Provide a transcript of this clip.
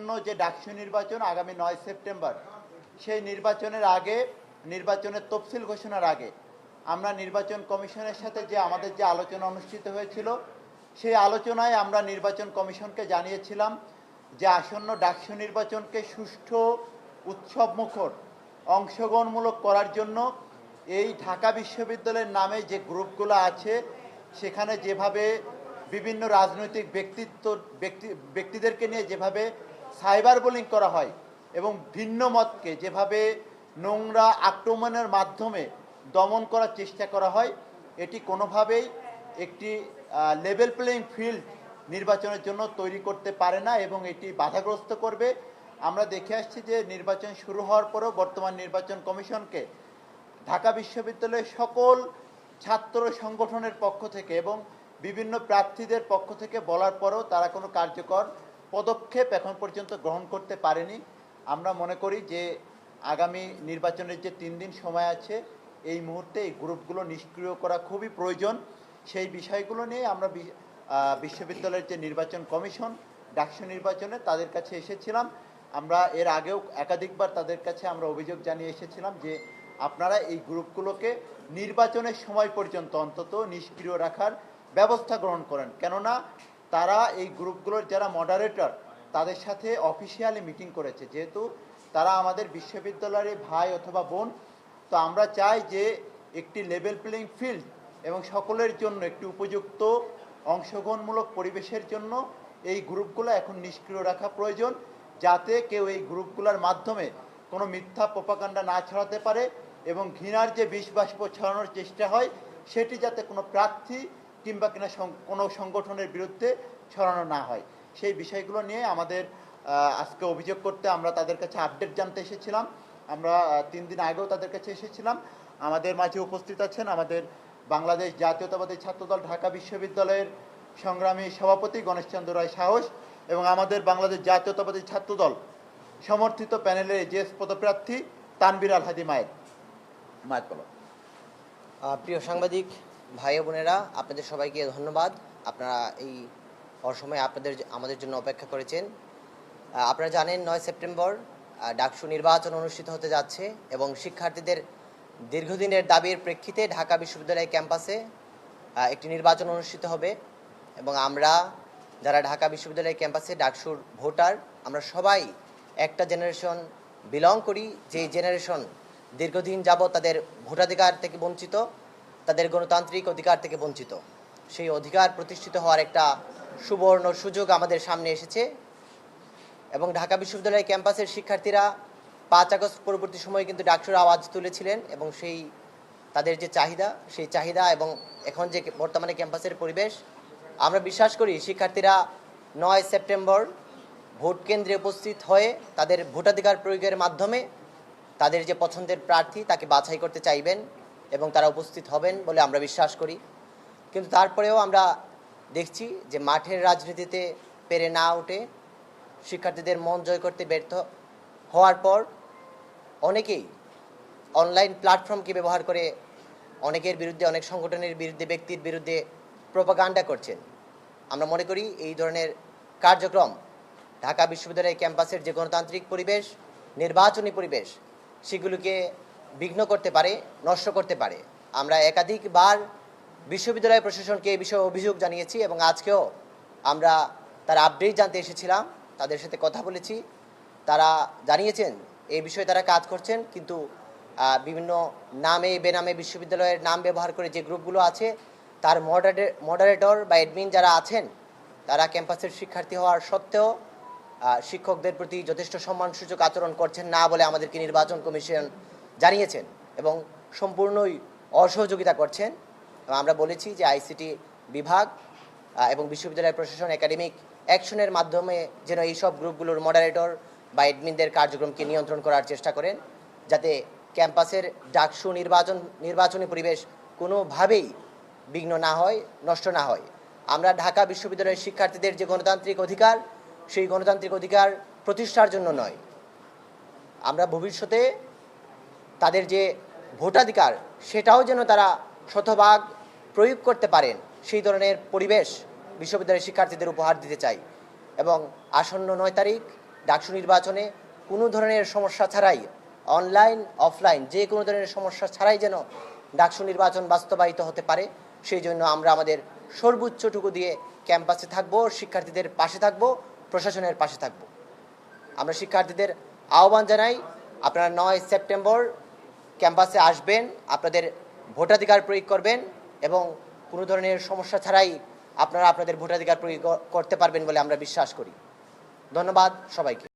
আসন্ন যে ডাকসু নির্বাচন আগামী 9 সেপ্টেম্বর, সেই নির্বাচনের আগে, নির্বাচনের তফসিল ঘোষণার আগে আমরা নির্বাচন কমিশনের সাথে যে আমাদের যে আলোচনা অনুষ্ঠিত হয়েছিল, সেই আলোচনায় আমরা নির্বাচন কমিশনকে জানিয়েছিলাম যে আসন্ন ডাকসু নির্বাচনকে সুষ্ঠু, উৎসবমুখর, অংশগ্রহণমূলক করার জন্য এই ঢাকা বিশ্ববিদ্যালয়ের নামে যে গ্রুপগুলো আছে সেখানে যেভাবে বিভিন্ন রাজনৈতিক ব্যক্তিদেরকে নিয়ে যেভাবে সাইবার বুলিং করা হয় এবং ভিন্ন মতকে যেভাবে নোংরা আক্রমণের মাধ্যমে দমন করার চেষ্টা করা হয়, এটি কোনোভাবেই একটি লেভেল প্লেইং ফিল্ড নির্বাচনের জন্য তৈরি করতে পারে না এবং এটি বাধাগ্রস্ত করবে। আমরা দেখে আসছি যে নির্বাচন শুরু হওয়ার পরেও বর্তমান নির্বাচন কমিশনকে ঢাকা বিশ্ববিদ্যালয়ের সকল ছাত্র সংগঠনের পক্ষ থেকে এবং বিভিন্ন প্রার্থীদের পক্ষ থেকে বলার পরেও তারা কোনো কার্যকর পদক্ষেপ এখন পর্যন্ত গ্রহণ করতে পারেনি। আমরা মনে করি যে আগামী নির্বাচনের যে 3 দিন সময় আছে, এই মুহূর্তে এই গ্রুপগুলো নিষ্ক্রিয় করা খুবই প্রয়োজন। সেই বিষয়গুলো নিয়ে আমরা বিশ্ববিদ্যালয়ের যে নির্বাচন কমিশন ডাকসু নির্বাচনে তাদের কাছে এসেছিলাম। আমরা এর আগেও একাধিকবার তাদের কাছে আমরা অভিযোগ জানিয়ে এসেছিলাম যে আপনারা এই গ্রুপগুলোকে নির্বাচনের সময় পর্যন্ত অন্তত নিষ্ক্রিয় রাখার ব্যবস্থা গ্রহণ করেন, কেননা তারা এই গ্রুপগুলোর যারা মডারেটর তাদের সাথে অফিসিয়ালি মিটিং করেছে, যেহেতু তারা আমাদের বিশ্ববিদ্যালয়ের ভাই অথবা বোন। তো আমরা চাই যে একটি লেভেল প্লেইং ফিল্ড এবং সকলের জন্য একটি উপযুক্ত অংশগ্রহণমূলক পরিবেশের জন্য এই গ্রুপগুলো এখন নিষ্ক্রিয় রাখা প্রয়োজন, যাতে কেউ এই গ্রুপগুলোর মাধ্যমে কোনো মিথ্যা প্রোপাগান্ডা না ছড়াতে পারে এবং ঘৃণার যে বিষ বাষ্প ছড়ানোর চেষ্টা হয় সেটি যাতে কোনো প্রার্থী কিংবা কোনো সংগঠনের বিরুদ্ধে ছড়ানো না হয়। সেই বিষয়গুলো নিয়ে আমাদের আজকে অভিযোগ করতে আমরা তাদের কাছে আপডেট জানতে এসেছিলাম। আমরা 3 দিন আগেও তাদের কাছে এসেছিলাম। আমাদের মাঝে উপস্থিত আছেন আমাদের বাংলাদেশ জাতীয়তাবাদী ছাত্রদল ঢাকা বিশ্ববিদ্যালয়ের সংগ্রামী সভাপতি গণেশচন্দ্র রায় সাহস এবং আমাদের বাংলাদেশ জাতীয়তাবাদী ছাত্রদল সমর্থিত প্যানেলের এজিএস পদপ্রার্থী তানভীর আল হাদি মায়ের। প্রিয় সাংবাদিক ভাই বোনেরা, আপনাদের সবাইকে ধন্যবাদ। আপনারা এই অসময়ে আমাদের জন্য অপেক্ষা করেছেন। আপনারা জানেন 9 সেপ্টেম্বর ডাকসু নির্বাচন অনুষ্ঠিত হতে যাচ্ছে এবং শিক্ষার্থীদের দীর্ঘদিনের দাবির প্রেক্ষিতে ঢাকা বিশ্ববিদ্যালয় ক্যাম্পাসে একটি নির্বাচন অনুষ্ঠিত হবে এবং আমরা যারা ঢাকা বিশ্ববিদ্যালয় ক্যাম্পাসে ডাকসুর ভোটার, আমরা সবাই একটা জেনারেশন বিলং করি, যে জেনারেশন দীর্ঘদিন যাবৎ তাদের ভোটাধিকার থেকে বঞ্চিত, তাদের গণতান্ত্রিক অধিকার থেকে বঞ্চিত। সেই অধিকার প্রতিষ্ঠিত হওয়ার একটা সুবর্ণ সুযোগ আমাদের সামনে এসেছে এবং ঢাকা বিশ্ববিদ্যালয় ক্যাম্পাসের শিক্ষার্থীরা 5 আগস্ট পরবর্তী সময়ে কিন্তু ডাকসুর আওয়াজ তুলেছিলেন এবং তাদের যে চাহিদা, সেই চাহিদা এবং এখন যে বর্তমানে ক্যাম্পাসের পরিবেশ, আমরা বিশ্বাস করি শিক্ষার্থীরা 9 সেপ্টেম্বর ভোট কেন্দ্রে উপস্থিত হয়ে তাদের ভোটাধিকার প্রয়োগের মাধ্যমে তাদের যে পছন্দের প্রার্থী তাকে বাছাই করতে চাইবেন এবং তারা উপস্থিত হবেন বলে আমরা বিশ্বাস করি। কিন্তু তারপরেও আমরা দেখছি যে মাঠের রাজনীতিতে পেরে না উঠে শিক্ষার্থীদের মন জয় করতে ব্যর্থ হওয়ার পর অনেকেই অনলাইন প্ল্যাটফর্মকে ব্যবহার করে অনেকের বিরুদ্ধে, অনেক সংগঠনের বিরুদ্ধে, ব্যক্তির বিরুদ্ধে প্রোপাগান্ডা করছেন। আমরা মনে করি এই ধরনের কার্যক্রম ঢাকা বিশ্ববিদ্যালয় ক্যাম্পাসের যে গণতান্ত্রিক পরিবেশ, নির্বাচনী পরিবেশ, সেগুলোকে বিঘ্ন করতে পারে, নষ্ট করতে পারে। আমরা একাধিকবার বিশ্ববিদ্যালয় প্রশাসনকে এই বিষয়ে অভিযোগ জানিয়েছি এবং আজকেও আমরা তার আপডেট জানতে এসেছিলাম, তাদের সাথে কথা বলেছি। তারা জানিয়েছেন এই বিষয়ে তারা কাজ করছেন, কিন্তু বিভিন্ন নামে বেনামে বিশ্ববিদ্যালয়ের নাম ব্যবহার করে যে গ্রুপগুলো আছে তার মডারেটর বা অ্যাডমিন যারা আছেন তারা ক্যাম্পাসের শিক্ষার্থী হওয়ার সত্ত্বেও শিক্ষকদের প্রতি যথেষ্ট সম্মানসূচক আচরণ করছেন না বলে আমাদেরকে নির্বাচন কমিশন জানিয়েছেন এবং সম্পূর্ণই অসহযোগিতা করছেন। আমরা বলেছি যে আইসিটি বিভাগ এবং বিশ্ববিদ্যালয় প্রশাসন একাডেমিক অ্যাকশনের মাধ্যমে যেন এইসব গ্রুপগুলোর মডারেটর বা অ্যাডমিনদের কার্যক্রমকে নিয়ন্ত্রণ করার চেষ্টা করেন, যাতে ক্যাম্পাসের ডাকসু নির্বাচনী পরিবেশ কোনোভাবেই বিঘ্ন না হয়, নষ্ট না হয়। আমরা ঢাকা বিশ্ববিদ্যালয়ের শিক্ষার্থীদের যে গণতান্ত্রিক অধিকার, সেই গণতান্ত্রিক অধিকার প্রতিষ্ঠার জন্য নয়, আমরা ভবিষ্যতে তাদের যে ভোটাধিকার সেটাও যেন তারা শতভাগ প্রয়োগ করতে পারেন, সেই ধরনের পরিবেশ বিশ্ববিদ্যালয়ের শিক্ষার্থীদের উপহার দিতে চাই। এবং আসন্ন 9 তারিখ ডাকসু নির্বাচনে কোনো ধরনের সমস্যা ছাড়াই, অনলাইন অফলাইন যে কোনো ধরনের সমস্যা ছাড়াই যেন ডাকসু নির্বাচন বাস্তবায়িত হতে পারে, সেই জন্য আমরা আমাদের সর্বোচ্চটুকু দিয়ে ক্যাম্পাসে থাকব, শিক্ষার্থীদের পাশে থাকব, প্রশাসনের পাশে থাকব। আমরা শিক্ষার্থীদের আহ্বান জানাই, আপনারা 9 সেপ্টেম্বর ক্যাম্পাসে আসবেন, আপনাদের ভোটাধিকার প্রয়োগ করবেন এবং কোনো ধরনের সমস্যা ছাড়াই আপনারা আপনাদের ভোটাধিকার প্রয়োগ করতে পারবেন বলে আমরা বিশ্বাস করি। ধন্যবাদ সবাইকে।